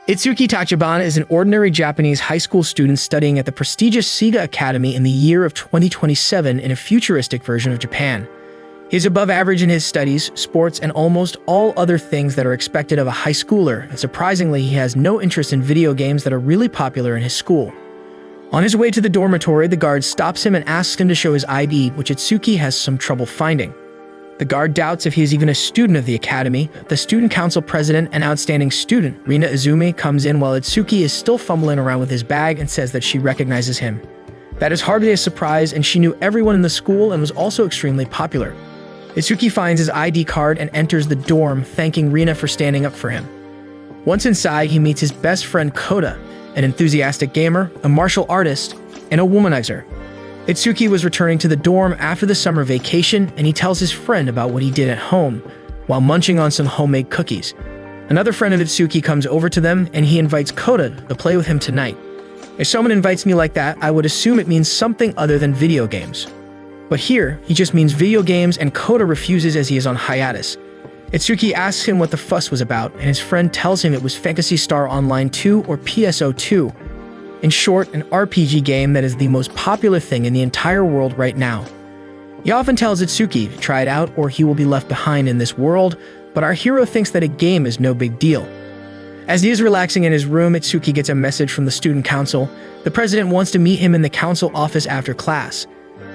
Itsuki Tachibana is an ordinary Japanese high school student studying at the prestigious Seiga Academy in the year of 2027 in a futuristic version of Japan. He is above average in his studies, sports, and almost all other things that are expected of a high schooler, and surprisingly, he has no interest in video games that are really popular in his school. On his way to the dormitory, the guard stops him and asks him to show his ID, which Itsuki has some trouble finding. The guard doubts if he is even a student of the academy. The student council president and outstanding student, Rina Izumi, comes in while Itsuki is still fumbling around with his bag and says that she recognizes him. That is hardly a surprise, and she knew everyone in the school and was also extremely popular. Itsuki finds his ID card and enters the dorm, thanking Rina for standing up for him. Once inside, he meets his best friend Kota, an enthusiastic gamer, a martial artist, and a womanizer. Itsuki was returning to the dorm after the summer vacation, and he tells his friend about what he did at home, while munching on some homemade cookies. Another friend of Itsuki comes over to them, and he invites Kota to play with him tonight. If someone invites me like that, I would assume it means something other than video games. But here, he just means video games, and Kota refuses as he is on hiatus. Itsuki asks him what the fuss was about, and his friend tells him it was Phantasy Star Online 2 or PSO2. In short, an RPG game that is the most popular thing in the entire world right now. He often tells Itsuki to try it out or he will be left behind in this world, but our hero thinks that a game is no big deal. As he is relaxing in his room, Itsuki gets a message from the student council. The president wants to meet him in the council office after class.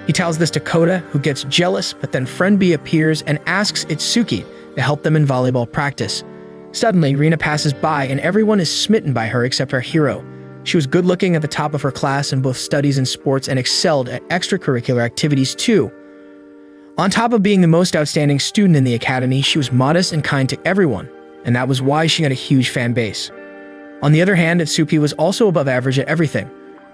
He tells this to Kota, who gets jealous, but then friend B appears and asks Itsuki to help them in volleyball practice. Suddenly, Rina passes by and everyone is smitten by her except our hero. She was good-looking at the top of her class in both studies and sports and excelled at extracurricular activities too. On top of being the most outstanding student in the academy, she was modest and kind to everyone, and that was why she had a huge fan base. On the other hand, Itsuki was also above average at everything.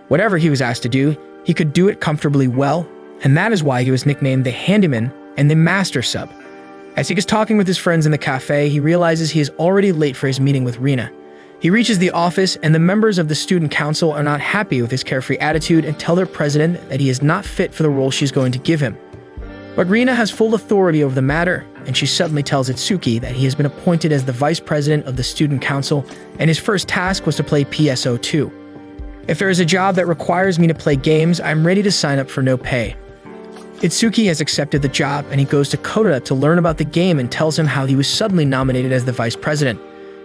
Whatever he was asked to do, he could do it comfortably well, and that is why he was nicknamed the Handyman and the Master Sub. As he is talking with his friends in the cafe, he realizes he is already late for his meeting with Rina. He reaches the office, and the members of the student council are not happy with his carefree attitude and tell their president that he is not fit for the role she's going to give him. But Rina has full authority over the matter, and she suddenly tells Itsuki that he has been appointed as the vice president of the student council, and his first task was to play PSO2. If there is a job that requires me to play games, I'm ready to sign up for no pay. Itsuki has accepted the job, and he goes to Kota to learn about the game and tells him how he was suddenly nominated as the vice president.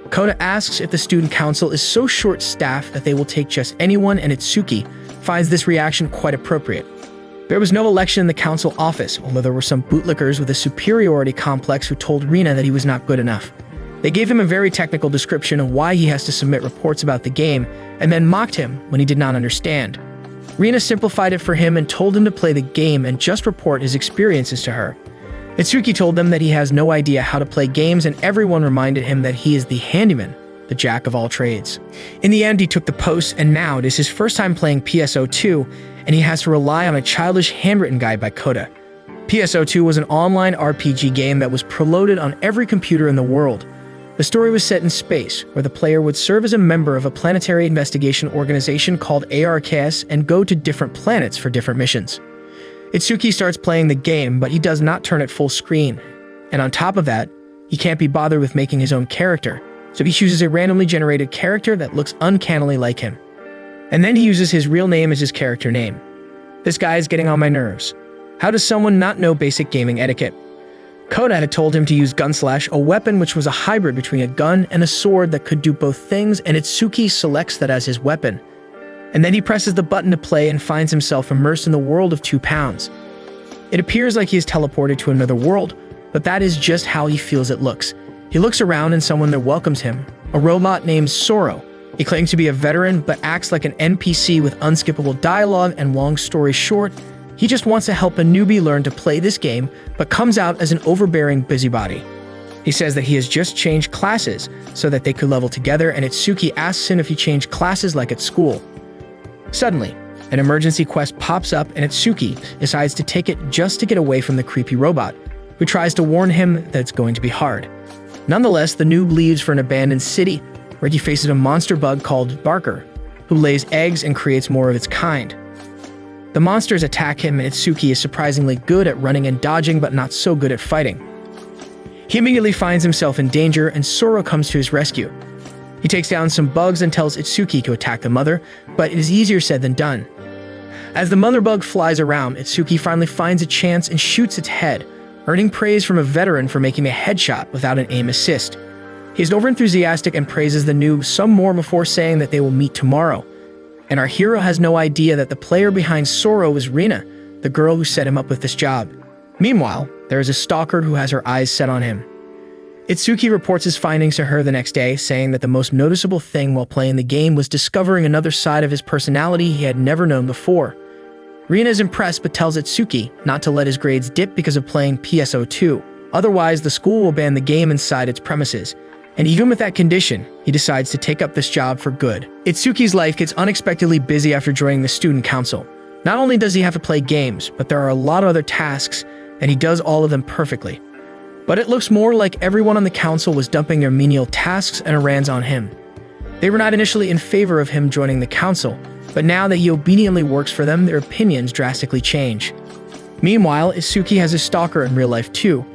Kota asks if the student council is so short-staffed that they will take just anyone, and Itsuki finds this reaction quite appropriate. There was no election in the council office, although there were some bootlickers with a superiority complex who told Rina that he was not good enough. They gave him a very technical description of why he has to submit reports about the game, and then mocked him when he did not understand. Rina simplified it for him and told him to play the game and just report his experiences to her. Itsuki told them that he has no idea how to play games, and everyone reminded him that he is the handyman, the jack of all trades. In the end, he took the post, and now it is his first time playing PSO2, and he has to rely on a childish handwritten guide by Kota. PSO2 was an online RPG game that was preloaded on every computer in the world. The story was set in space, where the player would serve as a member of a planetary investigation organization called ARKS and go to different planets for different missions. Itsuki starts playing the game, but he does not turn it full screen. And on top of that, he can't be bothered with making his own character, so he chooses a randomly generated character that looks uncannily like him. And then he uses his real name as his character name. This guy is getting on my nerves. How does someone not know basic gaming etiquette? Kota had told him to use Gunslash, a weapon which was a hybrid between a gun and a sword that could do both things, and Itsuki selects that as his weapon. And then he presses the button to play and finds himself immersed in the world of 2 pounds. It appears like he is teleported to another world, but that is just how he feels it looks. He looks around and someone there welcomes him, a robot named Soro. He claims to be a veteran, but acts like an NPC with unskippable dialogue, and long story short, he just wants to help a newbie learn to play this game, but comes out as an overbearing busybody. He says that he has just changed classes so that they could level together, and Itsuki asks him if he changed classes like at school. Suddenly, an emergency quest pops up, and Itsuki decides to take it just to get away from the creepy robot, who tries to warn him that it's going to be hard. Nonetheless, the noob leaves for an abandoned city, where he faces a monster bug called Barker, who lays eggs and creates more of its kind. The monsters attack him, and Itsuki is surprisingly good at running and dodging, but not so good at fighting. He immediately finds himself in danger, and Soro comes to his rescue. He takes down some bugs and tells Itsuki to attack the mother, but it is easier said than done. As the mother bug flies around, Itsuki finally finds a chance and shoots its head, earning praise from a veteran for making a headshot without an aim assist. He is overenthusiastic and praises the noob some more before saying that they will meet tomorrow. And our hero has no idea that the player behind Soro is Rina, the girl who set him up with this job. Meanwhile, there is a stalker who has her eyes set on him. Itsuki reports his findings to her the next day, saying that the most noticeable thing while playing the game was discovering another side of his personality he had never known before. Rina is impressed but tells Itsuki not to let his grades dip because of playing PSO2, otherwise the school will ban the game inside its premises. And even with that condition, he decides to take up this job for good. Itsuki's life gets unexpectedly busy after joining the student council. Not only does he have to play games, but there are a lot of other tasks, and he does all of them perfectly. But it looks more like everyone on the council was dumping their menial tasks and errands on him. They were not initially in favor of him joining the council, but now that he obediently works for them, their opinions drastically change. Meanwhile, Itsuki has a stalker in real life too,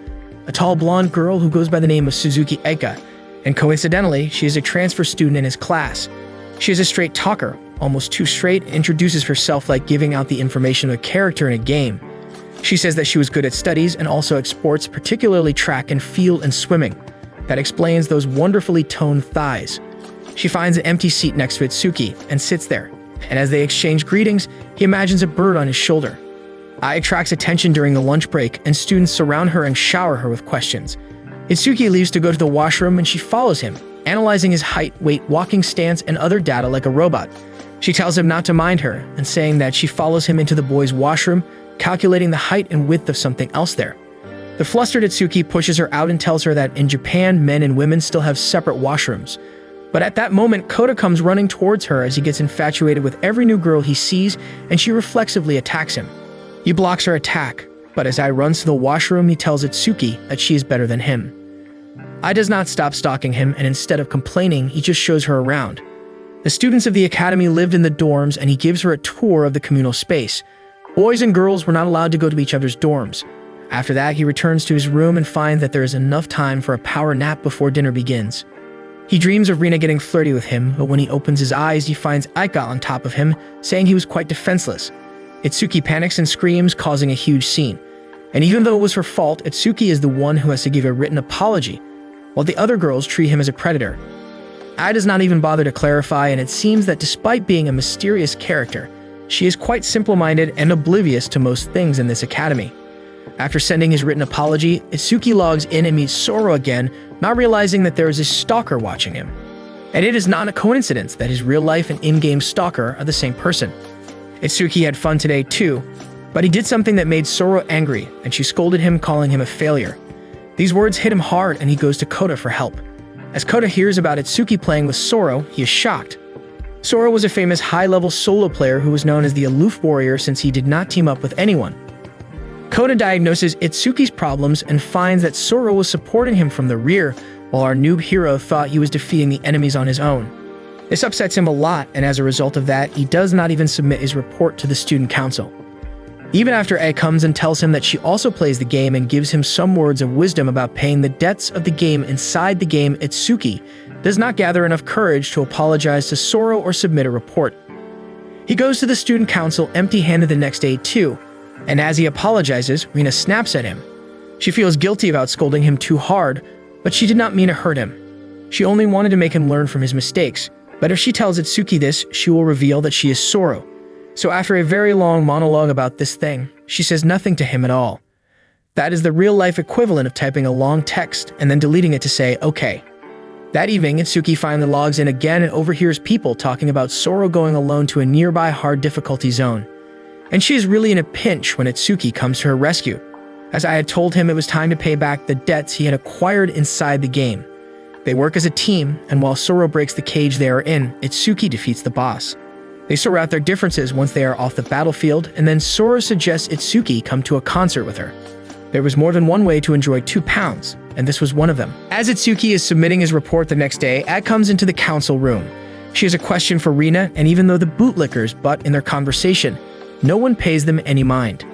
a tall blonde girl who goes by the name of Suzuki Eka, and coincidentally, she is a transfer student in his class. She is a straight talker, almost too straight, and introduces herself like giving out the information of a character in a game. She says that she was good at studies and also at sports, particularly track and field and swimming. That explains those wonderfully toned thighs. She finds an empty seat next to Itsuki and sits there, and as they exchange greetings, he imagines a bird on his shoulder. Ai attracts attention during the lunch break, and students surround her and shower her with questions. Itsuki leaves to go to the washroom and she follows him, analyzing his height, weight, walking stance, and other data like a robot. She tells him not to mind her, and saying that she follows him into the boys' washroom, calculating the height and width of something else there. The flustered Itsuki pushes her out and tells her that in Japan, men and women still have separate washrooms. But at that moment, Kota comes running towards her as he gets infatuated with every new girl he sees, and she reflexively attacks him. He blocks her attack, but as Ai runs to the washroom, he tells Itsuki that she is better than him. Ai does not stop stalking him, and instead of complaining, he just shows her around. The students of the academy lived in the dorms, and he gives her a tour of the communal space. Boys and girls were not allowed to go to each other's dorms. After that, he returns to his room and finds that there is enough time for a power nap before dinner begins. He dreams of Rina getting flirty with him, but when he opens his eyes, he finds Aika on top of him, saying he was quite defenseless. Itsuki panics and screams, causing a huge scene. And even though it was her fault, Itsuki is the one who has to give a written apology, while the other girls treat him as a predator. Ai does not even bother to clarify, and it seems that despite being a mysterious character, she is quite simple-minded and oblivious to most things in this academy. After sending his written apology, Itsuki logs in and meets Soro again, not realizing that there is a stalker watching him. And it is not a coincidence that his real-life and in-game stalker are the same person. Itsuki had fun today too, but he did something that made Soro angry, and she scolded him, calling him a failure. These words hit him hard, and he goes to Kota for help. As Kota hears about Itsuki playing with Soro, he is shocked. Soro was a famous high-level solo player who was known as the Aloof Warrior since he did not team up with anyone. Kota diagnoses Itsuki's problems and finds that Soro was supporting him from the rear, while our noob hero thought he was defeating the enemies on his own. This upsets him a lot, and as a result of that, he does not even submit his report to the student council. Even after A comes and tells him that she also plays the game and gives him some words of wisdom about paying the debts of the game inside the game, Itsuki does not gather enough courage to apologize to Soro or submit a report. He goes to the student council empty-handed the next day too, and as he apologizes, Rina snaps at him. She feels guilty about scolding him too hard, but she did not mean to hurt him. She only wanted to make him learn from his mistakes, but if she tells Itsuki this, she will reveal that she is Soro. So after a very long monologue about this thing, she says nothing to him at all. That is the real-life equivalent of typing a long text and then deleting it to say, okay. That evening, Itsuki finally logs in again and overhears people talking about Soro going alone to a nearby hard difficulty zone. And she is really in a pinch when Itsuki comes to her rescue, as I had told him it was time to pay back the debts he had acquired inside the game. They work as a team, and while Soro breaks the cage they are in, Itsuki defeats the boss. They sort out their differences once they are off the battlefield, and then Soro suggests Itsuki come to a concert with her. There was more than one way to enjoy £2, and this was one of them. As Itsuki is submitting his report the next day, Ad comes into the council room. She has a question for Rina, and even though the bootlickers butt in their conversation, no one pays them any mind.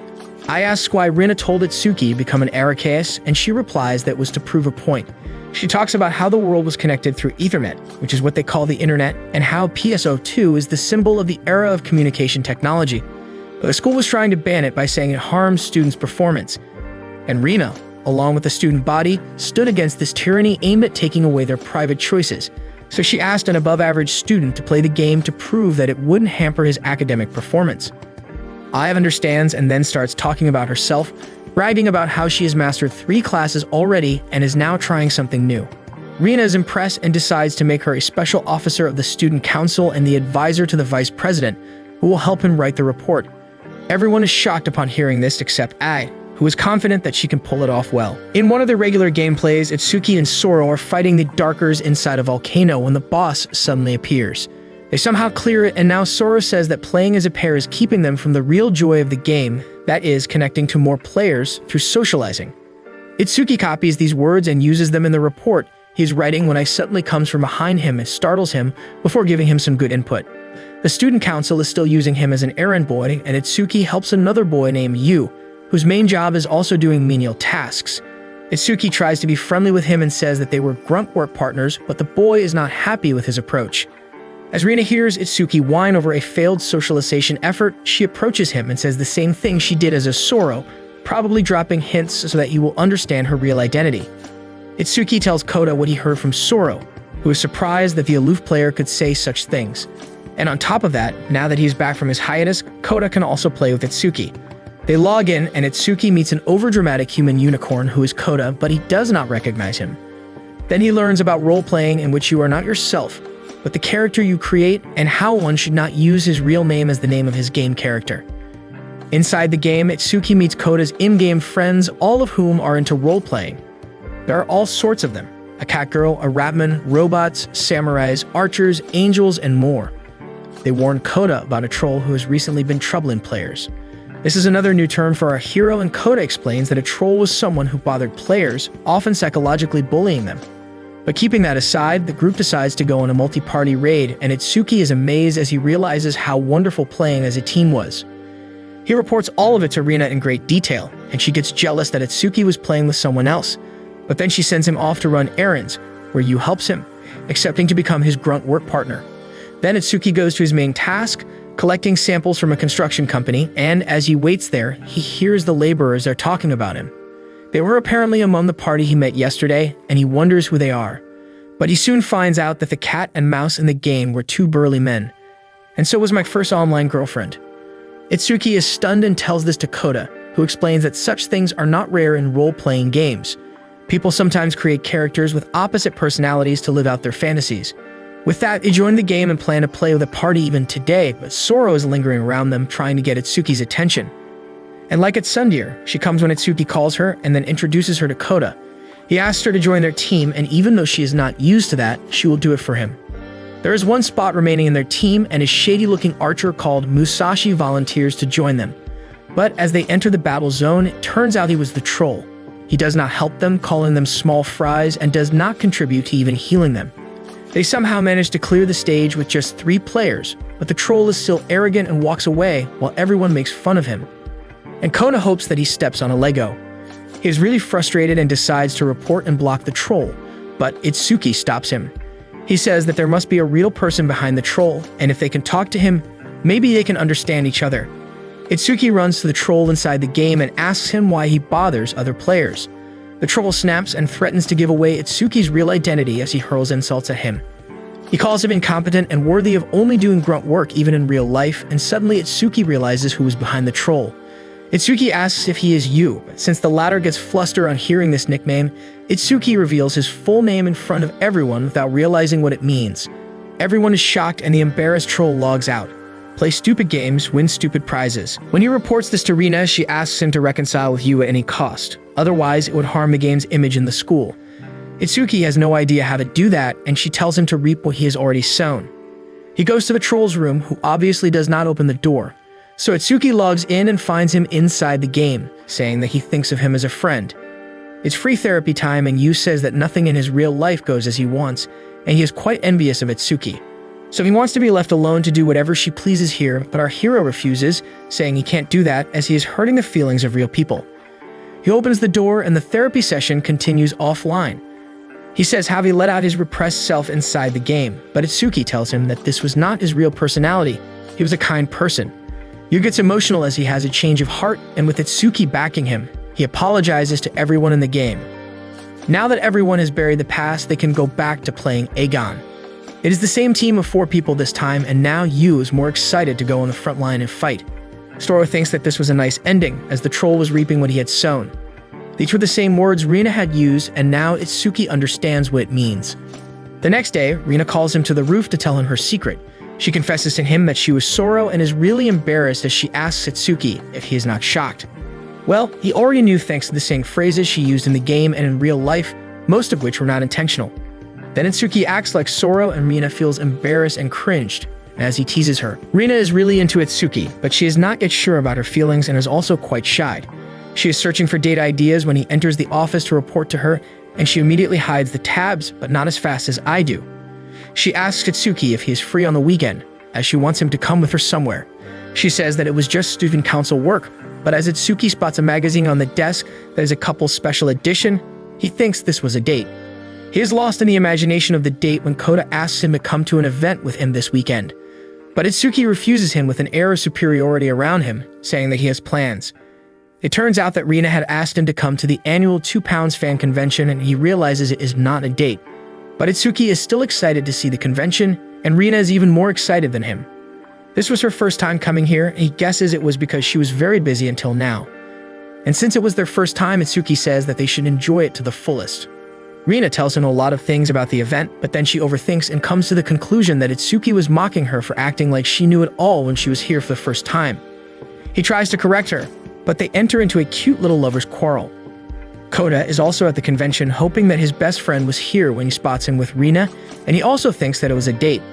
I ask why Rina told Itsuki to become an Arakaeus, and she replies that was to prove a point. She talks about how the world was connected through Ethernet, which is what they call the internet, and how PSO2 is the symbol of the era of communication technology. But the school was trying to ban it by saying it harms students' performance. And Rina, along with the student body, stood against this tyranny aimed at taking away their private choices. So she asked an above-average student to play the game to prove that it wouldn't hamper his academic performance. Ive understands and then starts talking about herself, bragging about how she has mastered 3 classes already and is now trying something new. Rina is impressed and decides to make her a special officer of the student council and the advisor to the vice president, who will help him write the report. Everyone is shocked upon hearing this except Ai, who is confident that she can pull it off well. In one of the regular gameplays, Itsuki and Soro are fighting the Darkers inside a volcano when the boss suddenly appears. They somehow clear it, and now Soro says that playing as a pair is keeping them from the real joy of the game, that is, connecting to more players through socializing. Itsuki copies these words and uses them in the report he's writing when I suddenly comes from behind him and startles him before giving him some good input. The student council is still using him as an errand boy, and Itsuki helps another boy named Yu, whose main job is also doing menial tasks. Itsuki tries to be friendly with him and says that they were grunt work partners, but the boy is not happy with his approach. As Rina hears Itsuki whine over a failed socialization effort, she approaches him and says the same thing she did as a Soro, probably dropping hints so that he will understand her real identity. Itsuki tells Kota what he heard from Soro, who is surprised that the aloof player could say such things. And on top of that, now that he's back from his hiatus, Kota can also play with Itsuki. They log in, and Itsuki meets an overdramatic human unicorn who is Kota, but he does not recognize him. Then he learns about role-playing in which you are not yourself, but the character you create, and how one should not use his real name as the name of his game character. Inside the game, Itsuki meets Kota's in-game friends, all of whom are into role-playing. There are all sorts of them: a cat girl, a rapman, robots, samurais, archers, angels, and more. They warn Kota about a troll who has recently been troubling players. This is another new term for our hero, and Kota explains that a troll was someone who bothered players, often psychologically bullying them. But keeping that aside, the group decides to go on a multi-party raid, and Itsuki is amazed as he realizes how wonderful playing as a team was. He reports all of it to Rina in great detail, and she gets jealous that Itsuki was playing with someone else. But then she sends him off to run errands, where Yu helps him, accepting to become his grunt work partner. Then Itsuki goes to his main task, collecting samples from a construction company, and as he waits there, he hears the laborers are talking about him. They were apparently among the party he met yesterday, and he wonders who they are. But he soon finds out that the cat and mouse in the game were 2 burly men. And so was my first online girlfriend. Itsuki is stunned and tells this to Kota, who explains that such things are not rare in role-playing games. People sometimes create characters with opposite personalities to live out their fantasies. With that, they join the game and plan to play with a party even today, but Soro is lingering around them, trying to get Itsuki's attention. And like at Sundeer, she comes when Itsuki calls her and then introduces her to Kota. He asks her to join their team, and even though she is not used to that, she will do it for him. There is one spot remaining in their team, and a shady-looking archer called Musashi volunteers to join them. But as they enter the battle zone, it turns out he was the troll. He does not help them, calling them small fries, and does not contribute to even healing them. They somehow manage to clear the stage with just 3 players, but the troll is still arrogant and walks away while everyone makes fun of him. And Kota hopes that he steps on a Lego. He is really frustrated and decides to report and block the troll, but Itsuki stops him. He says that there must be a real person behind the troll, and if they can talk to him, maybe they can understand each other. Itsuki runs to the troll inside the game and asks him why he bothers other players. The troll snaps and threatens to give away Itsuki's real identity as he hurls insults at him. He calls him incompetent and worthy of only doing grunt work even in real life, and suddenly Itsuki realizes who is behind the troll. Itsuki asks if he is Yu, but since the latter gets flustered on hearing this nickname, Itsuki reveals his full name in front of everyone without realizing what it means. Everyone is shocked and the embarrassed troll logs out. Play stupid games, win stupid prizes. When he reports this to Rina, she asks him to reconcile with Yu at any cost. Otherwise, it would harm the game's image in the school. Itsuki has no idea how to do that, and she tells him to reap what he has already sown. He goes to the troll's room, who obviously does not open the door. So Itsuki logs in and finds him inside the game, saying that he thinks of him as a friend. It's free therapy time, and Yu says that nothing in his real life goes as he wants, and he is quite envious of Itsuki. So he wants to be left alone to do whatever she pleases here, but our hero refuses, saying he can't do that as he is hurting the feelings of real people. He opens the door and the therapy session continues offline. He says how he let out his repressed self inside the game, but Itsuki tells him that this was not his real personality. He was a kind person. Yu gets emotional as he has a change of heart, and with Itsuki backing him, he apologizes to everyone in the game. Now that everyone has buried the past, they can go back to playing Aegon. It is the same team of 4 people this time, and now Yu is more excited to go on the front line and fight. Storo thinks that this was a nice ending, as the troll was reaping what he had sown. These were the same words Rina had used, and now Itsuki understands what it means. The next day, Rina calls him to the roof to tell him her secret. She confesses to him that she was Soro and is really embarrassed as she asks Itsuki if he is not shocked. Well, he already knew thanks to the same phrases she used in the game and in real life, most of which were not intentional. Then Itsuki acts like Soro and Rina feels embarrassed and cringed as he teases her. Rina is really into Itsuki, but she is not yet sure about her feelings and is also quite shy. She is searching for date ideas when he enters the office to report to her, and she immediately hides the tabs, but not as fast as I do. She asks Itsuki if he is free on the weekend, as she wants him to come with her somewhere. She says that it was just student council work, but as Itsuki spots a magazine on the desk that is a couple's special edition, he thinks this was a date. He is lost in the imagination of the date when Kota asks him to come to an event with him this weekend. But Itsuki refuses him with an air of superiority around him, saying that he has plans. It turns out that Rina had asked him to come to the annual 2 Pounds fan convention, and he realizes it is not a date. But Itsuki is still excited to see the convention, and Rina is even more excited than him. This was her first time coming here, and he guesses it was because she was very busy until now. And since it was their first time, Itsuki says that they should enjoy it to the fullest. Rina tells him a lot of things about the event, but then she overthinks and comes to the conclusion that Itsuki was mocking her for acting like she knew it all when she was here for the first time. He tries to correct her, but they enter into a cute little lover's quarrel. Kota is also at the convention, hoping that his best friend was here when he spots him with Rina, and he also thinks that it was a date.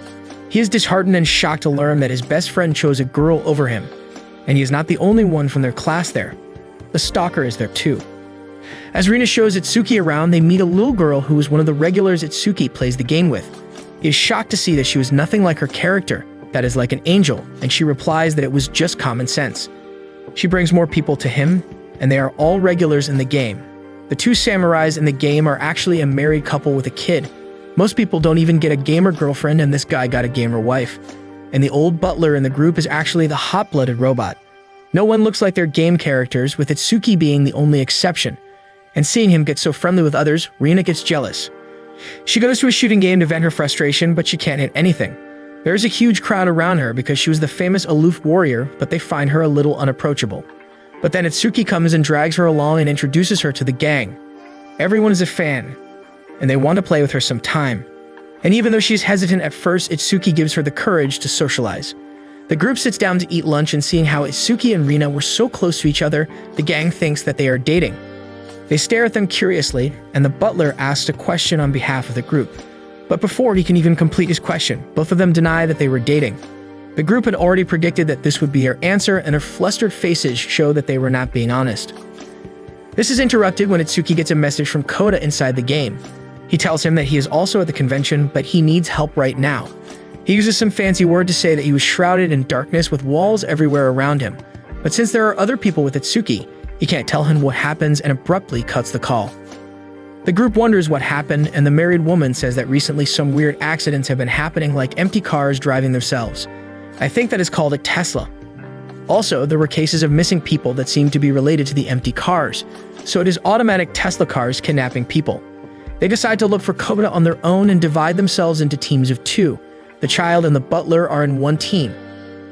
He is disheartened and shocked to learn that his best friend chose a girl over him, and he is not the only one from their class there. The stalker is there too. As Rina shows Itsuki around, they meet a little girl who is one of the regulars Itsuki plays the game with. He is shocked to see that she was nothing like her character, that is like an angel, and she replies that it was just common sense. She brings more people to him, and they are all regulars in the game. The 2 samurais in the game are actually a married couple with a kid. Most people don't even get a gamer girlfriend, and this guy got a gamer wife. And the old butler in the group is actually the hot-blooded robot. No one looks like their game characters, with Itsuki being the only exception. And seeing him get so friendly with others, Rina gets jealous. She goes to a shooting game to vent her frustration, but she can't hit anything. There is a huge crowd around her because she was the famous aloof warrior, but they find her a little unapproachable. But then Itsuki comes and drags her along and introduces her to the gang. Everyone is a fan, and they want to play with her some time. And even though she's hesitant at first, Itsuki gives her the courage to socialize. The group sits down to eat lunch, and seeing how Itsuki and Rina were so close to each other, the gang thinks that they are dating. They stare at them curiously, and the butler asks a question on behalf of the group. But before he can even complete his question, both of them deny that they were dating. The group had already predicted that this would be her answer, and their flustered faces show that they were not being honest. This is interrupted when Itsuki gets a message from Kota inside the game. He tells him that he is also at the convention, but he needs help right now. He uses some fancy word to say that he was shrouded in darkness with walls everywhere around him. But since there are other people with Itsuki, he can't tell him what happens and abruptly cuts the call. The group wonders what happened, and the married woman says that recently some weird accidents have been happening, like empty cars driving themselves. I think that is called a Tesla. Also, there were cases of missing people that seemed to be related to the empty cars, so it is automatic Tesla cars kidnapping people. They decide to look for Kota on their own and divide themselves into teams of 2. The child and the butler are in one team.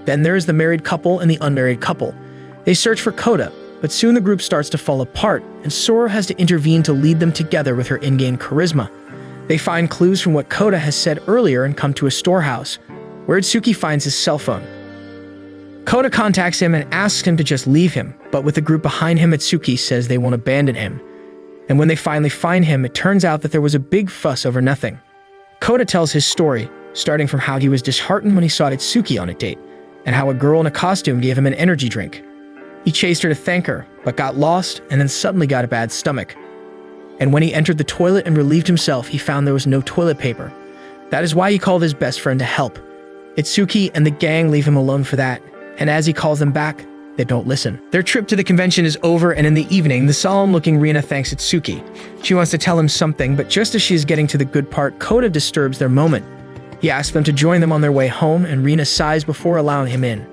Then there is the married couple and the unmarried couple. They search for Kota, but soon the group starts to fall apart, and Sora has to intervene to lead them together with her in-game charisma. They find clues from what Kota has said earlier and come to a storehouse, where Itsuki finds his cell phone. Kota contacts him and asks him to just leave him, but with the group behind him, Itsuki says they won't abandon him. And when they finally find him, it turns out that there was a big fuss over nothing. Kota tells his story, starting from how he was disheartened when he saw Itsuki on a date, and how a girl in a costume gave him an energy drink. He chased her to thank her, but got lost and then suddenly got a bad stomach. And when he entered the toilet and relieved himself, he found there was no toilet paper. That is why he called his best friend to help. Itsuki and the gang leave him alone for that, and as he calls them back, they don't listen. Their trip to the convention is over, and in the evening, the solemn-looking Rina thanks Itsuki. She wants to tell him something, but just as she is getting to the good part, Kota disturbs their moment. He asks them to join them on their way home, and Rina sighs before allowing him in.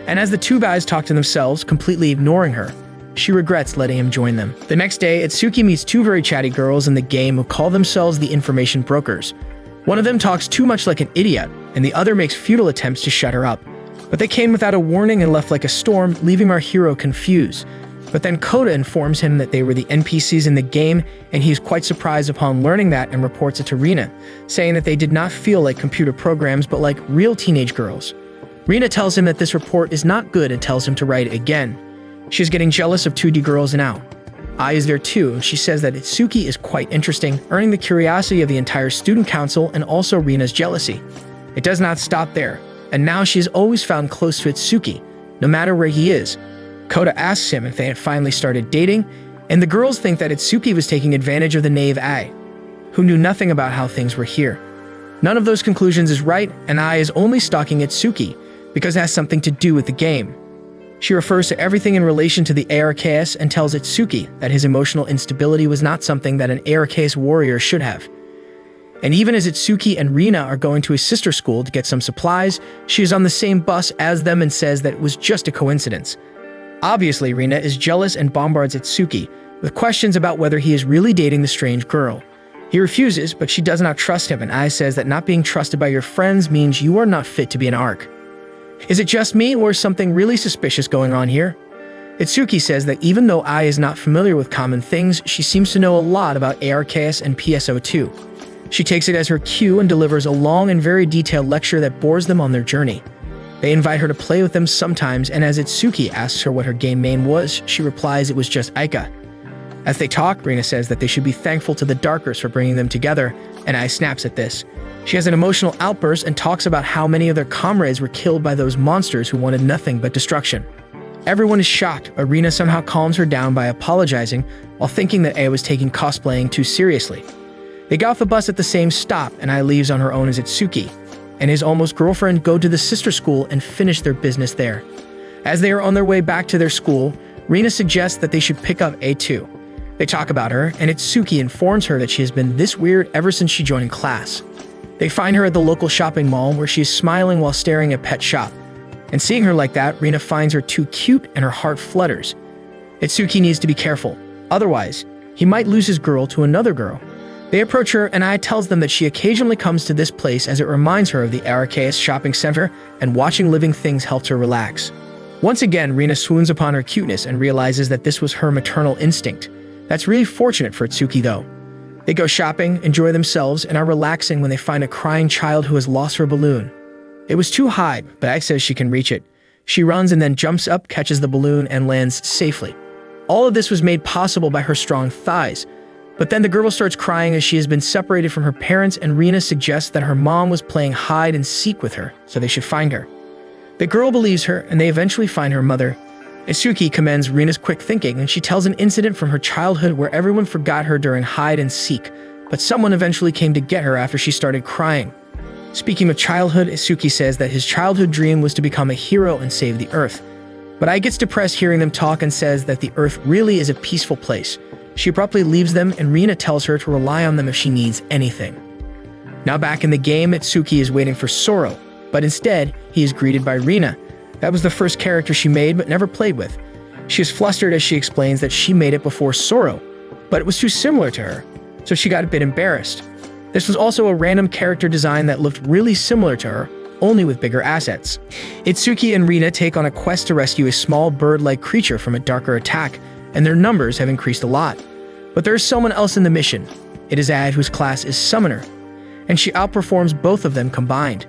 And as the two guys talk to themselves, completely ignoring her, she regrets letting him join them. The next day, Itsuki meets two very chatty girls in the game who call themselves the Information Brokers. One of them talks too much like an idiot, and the other makes futile attempts to shut her up. But they came without a warning and left like a storm, leaving our hero confused. But then Kota informs him that they were the NPCs in the game, and he is quite surprised upon learning that and reports it to Rina, saying that they did not feel like computer programs but like real teenage girls. Rina tells him that this report is not good and tells him to write it again. She is getting jealous of 2D girls now. Ai is there too, and she says that Itsuki is quite interesting, earning the curiosity of the entire student council and also Rina's jealousy. It does not stop there, and now she is always found close to Itsuki, no matter where he is. Kota asks him if they had finally started dating, and the girls think that Itsuki was taking advantage of the naive Ai, who knew nothing about how things were here. None of those conclusions is right, and Ai is only stalking Itsuki because it has something to do with the game. She refers to everything in relation to the ARKS and tells Itsuki that his emotional instability was not something that an ARKS warrior should have. And even as Itsuki and Rina are going to his sister school to get some supplies, she is on the same bus as them and says that it was just a coincidence. Obviously, Rina is jealous and bombards Itsuki with questions about whether he is really dating the strange girl. He refuses, but she does not trust him, and Ai says that not being trusted by your friends means you are not fit to be an ARC. Is it just me, or is something really suspicious going on here? Itsuki says that even though Ai is not familiar with common things, she seems to know a lot about ARKS and PSO2. She takes it as her cue and delivers a long and very detailed lecture that bores them on their journey. They invite her to play with them sometimes, and as Itsuki asks her what her game name was, she replies it was just Aika. As they talk, Rina says that they should be thankful to the Darkers for bringing them together, and Ai snaps at this. She has an emotional outburst and talks about how many of their comrades were killed by those monsters who wanted nothing but destruction. Everyone is shocked, but Rina somehow calms her down by apologizing while thinking that Ai was taking cosplaying too seriously. They get off the bus at the same stop, and Ai leaves on her own as Itsuki and his almost girlfriend go to the sister school and finish their business there. As they are on their way back to their school, Rina suggests that they should pick up A2. They talk about her, and Itsuki informs her that she has been this weird ever since she joined class. They find her at the local shopping mall where she is smiling while staring at Pet Shop. And seeing her like that, Rina finds her too cute and her heart flutters. Itsuki needs to be careful. Otherwise, he might lose his girl to another girl. They approach her, and Ai tells them that she occasionally comes to this place as it reminds her of the Arceus shopping center, and watching living things helps her relax. Once again, Rina swoons upon her cuteness and realizes that this was her maternal instinct. That's really fortunate for Itsuki, though. They go shopping, enjoy themselves, and are relaxing when they find a crying child who has lost her balloon. It was too high, but Ai says she can reach it. She runs and then jumps up, catches the balloon, and lands safely. All of this was made possible by her strong thighs. But then the girl starts crying as she has been separated from her parents, and Rina suggests that her mom was playing hide and seek with her, so they should find her. The girl believes her, and they eventually find her mother. Itsuki commends Rina's quick thinking, and she tells an incident from her childhood where everyone forgot her during hide and seek, but someone eventually came to get her after she started crying. Speaking of childhood, Itsuki says that his childhood dream was to become a hero and save the Earth. But Ai gets depressed hearing them talk and says that the Earth really is a peaceful place. She abruptly leaves them, and Rina tells her to rely on them if she needs anything. Now back in the game, Itsuki is waiting for Soro, but instead, he is greeted by Rina. That was the first character she made but never played with. She is flustered as she explains that she made it before Soro, but it was too similar to her, so she got a bit embarrassed. This was also a random character design that looked really similar to her, only with bigger assets. Itsuki and Rina take on a quest to rescue a small bird-like creature from a darker attack, and their numbers have increased a lot. But there is someone else in the mission. It is Ad, whose class is Summoner, and she outperforms both of them combined.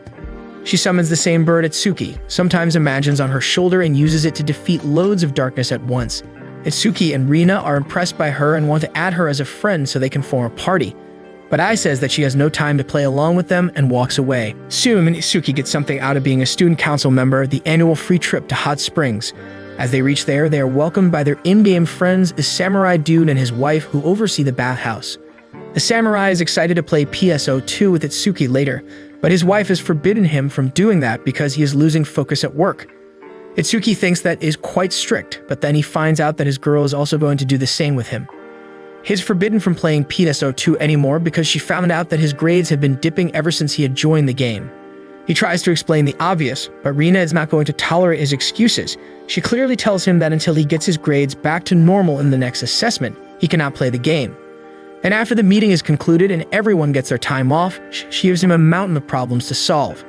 She summons the same bird Itsuki, sometimes imagines on her shoulder, and uses it to defeat loads of darkness at once. Itsuki and Rina are impressed by her and want to add her as a friend so they can form a party. But Ai says that she has no time to play along with them and walks away. Soon, Itsuki gets something out of being a student council member, the annual free trip to Hot Springs. As they reach there, they are welcomed by their in-game friends, a samurai dude and his wife who oversee the bathhouse. The samurai is excited to play PSO2 with Itsuki later, but his wife has forbidden him from doing that because he is losing focus at work. Itsuki thinks that is quite strict, but then he finds out that his girl is also going to do the same with him. He's forbidden from playing PSO2 anymore because she found out that his grades have been dipping ever since he had joined the game. He tries to explain the obvious, but Rina is not going to tolerate his excuses. She clearly tells him that until he gets his grades back to normal in the next assessment, he cannot play the game. And after the meeting is concluded and everyone gets their time off, she gives him a mountain of problems to solve.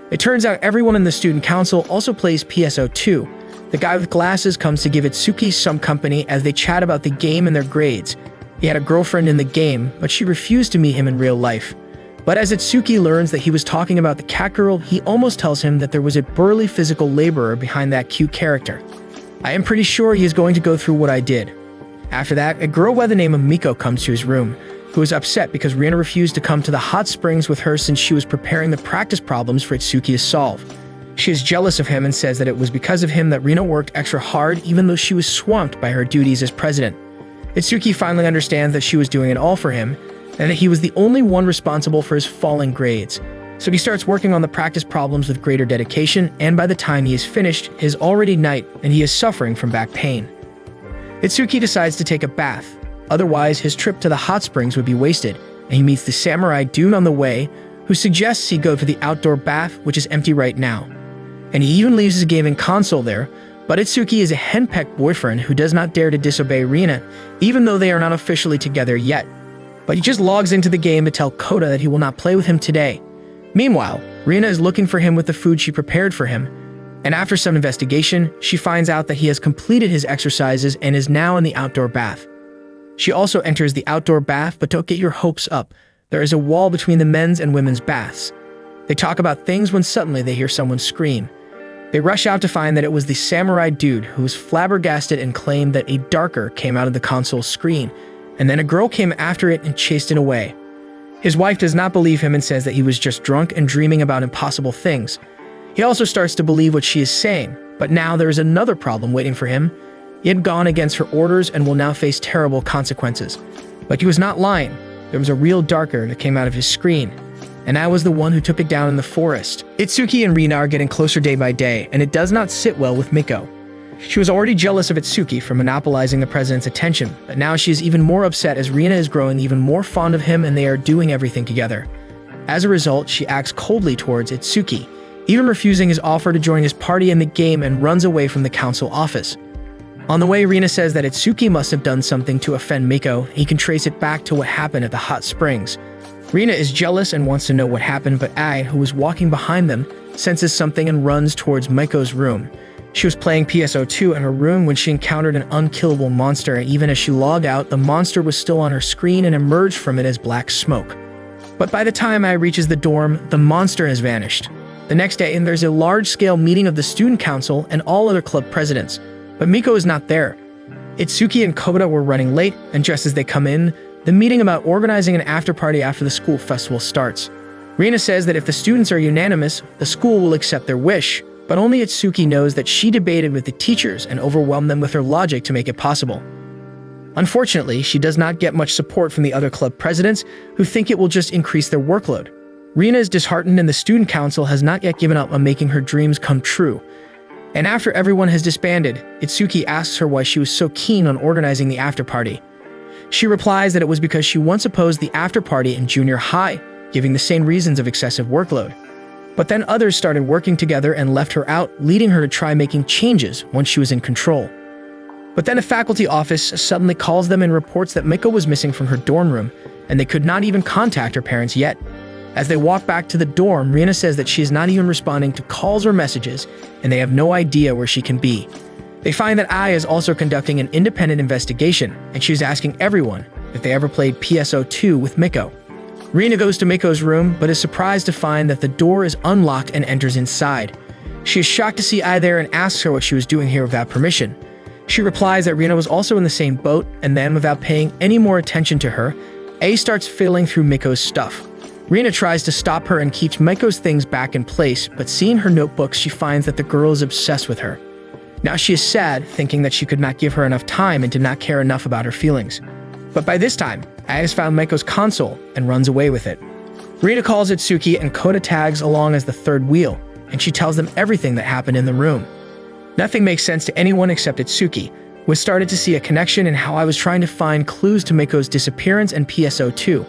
It turns out everyone in the student council also plays PSO2. The guy with glasses comes to give Itsuki some company as they chat about the game and their grades. He had a girlfriend in the game, but she refused to meet him in real life. But as Itsuki learns that he was talking about the cat girl, he almost tells him that there was a burly physical laborer behind that cute character. I am pretty sure he is going to go through what I did. After that, a girl by the name of Miko comes to his room, who is upset because Rina refused to come to the hot springs with her since she was preparing the practice problems for Itsuki to solve. She is jealous of him and says that it was because of him that Rina worked extra hard even though she was swamped by her duties as president. Itsuki finally understands that she was doing it all for him, and that he was the only one responsible for his falling grades. So he starts working on the practice problems with greater dedication, and by the time he is finished, it is already night and he is suffering from back pain. Itsuki decides to take a bath, otherwise his trip to the hot springs would be wasted, and he meets the samurai dude on the way, who suggests he go to the outdoor bath, which is empty right now. And he even leaves his gaming console there, but Itsuki is a henpecked boyfriend who does not dare to disobey Rina, even though they are not officially together yet. But he just logs into the game to tell Kota that he will not play with him today. Meanwhile, Rina is looking for him with the food she prepared for him, and after some investigation, she finds out that he has completed his exercises and is now in the outdoor bath. She also enters the outdoor bath, but don't get your hopes up. There is a wall between the men's and women's baths. They talk about things when suddenly they hear someone scream. They rush out to find that it was the samurai dude who was flabbergasted and claimed that a darker came out of the console's screen, and then a girl came after it and chased it away. His wife does not believe him and says that he was just drunk and dreaming about impossible things. He also starts to believe what she is saying, but now there is another problem waiting for him. He had gone against her orders and will now face terrible consequences. But he was not lying. There was a real darker that came out of his screen, and I was the one who took it down in the forest. Itsuki and Rina are getting closer day by day, and it does not sit well with Miko. She was already jealous of Itsuki for monopolizing the president's attention, but now she is even more upset as Rina is growing even more fond of him and they are doing everything together. As a result, she acts coldly towards Itsuki, even refusing his offer to join his party in the game and runs away from the council office. On the way, Rina says that Itsuki must have done something to offend Miko. He can trace it back to what happened at the hot springs. Rina is jealous and wants to know what happened, but Ai, who was walking behind them, senses something and runs towards Miko's room. She was playing PSO2 in her room when she encountered an unkillable monster, and even as she logged out, the monster was still on her screen and emerged from it as black smoke. But by the time Ai reaches the dorm, the monster has vanished. The next day, there's a large-scale meeting of the student council and all other club presidents, but Miko is not there. Itsuki and Kota were running late, and just as they come in, the meeting about organizing an after-party after the school festival starts. Rina says that if the students are unanimous, the school will accept their wish, but only Itsuki knows that she debated with the teachers and overwhelmed them with her logic to make it possible. Unfortunately, she does not get much support from the other club presidents, who think it will just increase their workload. Rina is disheartened and the student council has not yet given up on making her dreams come true. And after everyone has disbanded, Itsuki asks her why she was so keen on organizing the after-party. She replies that it was because she once opposed the after-party in junior high, giving the same reasons of excessive workload. But then others started working together and left her out, leading her to try making changes once she was in control. But then a faculty office suddenly calls them and reports that Miko was missing from her dorm room, and they could not even contact her parents yet. As they walk back to the dorm, Rina says that she is not even responding to calls or messages, and they have no idea where she can be. They find that Ai is also conducting an independent investigation, and she is asking everyone if they ever played PSO2 with Miko. Rina goes to Miko's room, but is surprised to find that the door is unlocked and enters inside. She is shocked to see Ai there and asks her what she was doing here without permission. She replies that Rina was also in the same boat, and then without paying any more attention to her, Ai starts fiddling through Miko's stuff. Rina tries to stop her and keeps Miko's things back in place, but seeing her notebooks, she finds that the girl is obsessed with her. Now she is sad, thinking that she could not give her enough time and did not care enough about her feelings. But by this time, Ai has found Miko's console and runs away with it. Rina calls Itsuki and Kota tags along as the third wheel, and she tells them everything that happened in the room. Nothing makes sense to anyone except Itsuki, who has started to see a connection in how I was trying to find clues to Miko's disappearance and PSO2.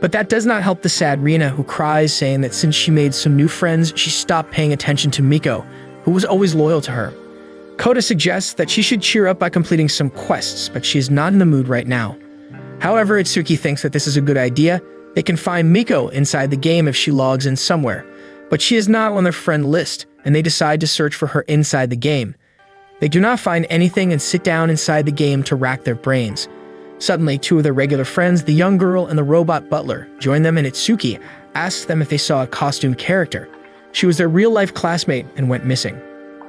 But that does not help the sad Rina, who cries, saying that since she made some new friends, she stopped paying attention to Miko, who was always loyal to her. Kota suggests that she should cheer up by completing some quests, but she is not in the mood right now. However, Itsuki thinks that this is a good idea. They can find Miko inside the game if she logs in somewhere, but she is not on their friend list, and they decide to search for her inside the game. They do not find anything and sit down inside the game to rack their brains. Suddenly, two of their regular friends, the young girl and the robot butler, join them, and Itsuki asks them if they saw a costumed character. She was their real-life classmate and went missing.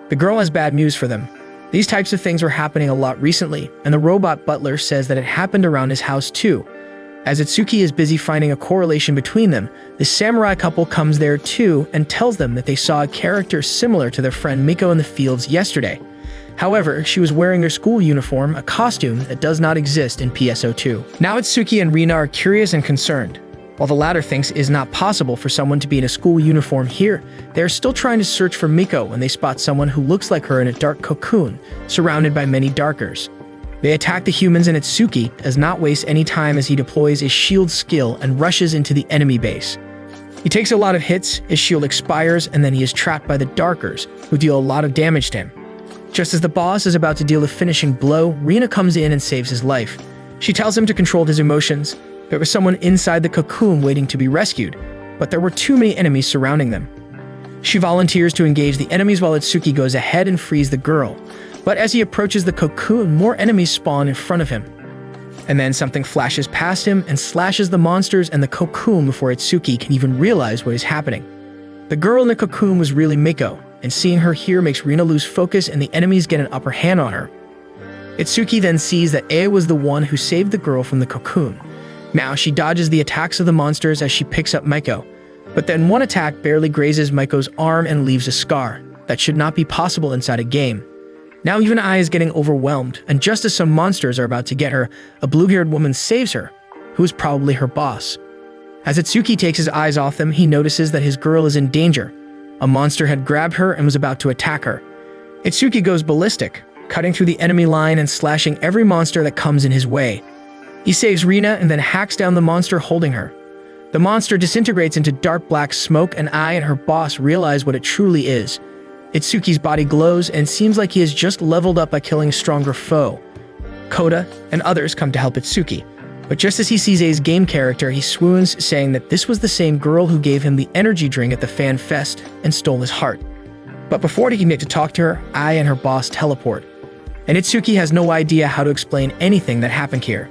The girl has bad news for them. These types of things were happening a lot recently, and the robot butler says that it happened around his house too. As Itsuki is busy finding a correlation between them, the samurai couple comes there too and tells them that they saw a character similar to their friend Miko in the fields yesterday. However, she was wearing her school uniform, a costume that does not exist in PSO2. Now Itsuki and Rina are curious and concerned. While the latter thinks it is not possible for someone to be in a school uniform here, they are still trying to search for Miko when they spot someone who looks like her in a dark cocoon, surrounded by many darkers. They attack the humans, and Itsuki does not waste any time as he deploys his shield skill and rushes into the enemy base. He takes a lot of hits, his shield expires, and then he is trapped by the darkers, who deal a lot of damage to him. Just as the boss is about to deal the finishing blow, Rina comes in and saves his life. She tells him to control his emotions. There was someone inside the cocoon waiting to be rescued, but there were too many enemies surrounding them. She volunteers to engage the enemies while Itsuki goes ahead and frees the girl. But as he approaches the cocoon, more enemies spawn in front of him. And then something flashes past him and slashes the monsters and the cocoon before Itsuki can even realize what is happening. The girl in the cocoon was really Miko, and seeing her here makes Rina lose focus and the enemies get an upper hand on her. Itsuki then sees that Aya was the one who saved the girl from the cocoon. Now she dodges the attacks of the monsters as she picks up Miko, but then one attack barely grazes Miko's arm and leaves a scar. That should not be possible inside a game. Now even Aya is getting overwhelmed, and just as some monsters are about to get her, a blue-haired woman saves her, who is probably her boss. As Itsuki takes his eyes off them, he notices that his girl is in danger. A monster had grabbed her and was about to attack her. Itsuki goes ballistic, cutting through the enemy line and slashing every monster that comes in his way. He saves Rina and then hacks down the monster holding her. The monster disintegrates into dark black smoke, and Aya and her boss realize what it truly is. Itsuki's body glows and seems like he has just leveled up by killing a stronger foe. Kota and others come to help Itsuki, but just as he sees Aya's game character, he swoons, saying that this was the same girl who gave him the energy drink at the fan fest and stole his heart. But before he can get to talk to her, Aya and her boss teleport, and Itsuki has no idea how to explain anything that happened here.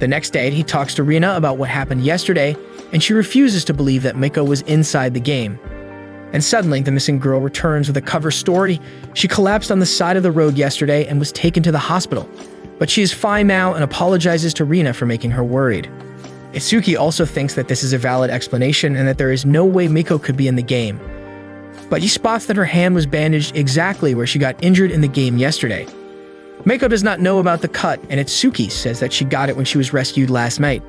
The next day, he talks to Rina about what happened yesterday, and she refuses to believe that Miko was inside the game. And suddenly, the missing girl returns with a cover story. She collapsed on the side of the road yesterday and was taken to the hospital. But she is fine now and apologizes to Rina for making her worried. Itsuki also thinks that this is a valid explanation and that there is no way Miko could be in the game. But he spots that her hand was bandaged exactly where she got injured in the game yesterday. Miko does not know about the cut, and Itsuki says that she got it when she was rescued last night.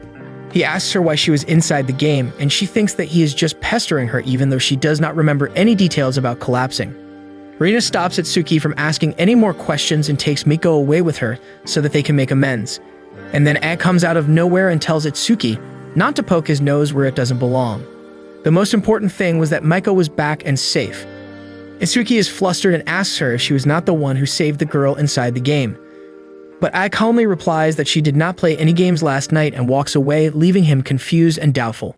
He asks her why she was inside the game, and she thinks that he is just pestering her even though she does not remember any details about collapsing. Rina stops Itsuki from asking any more questions and takes Miko away with her so that they can make amends. And then Aya comes out of nowhere and tells Itsuki not to poke his nose where it doesn't belong. The most important thing was that Miko was back and safe. Itsuki is flustered and asks her if she was not the one who saved the girl inside the game. But Aya calmly replies that she did not play any games last night and walks away, leaving him confused and doubtful.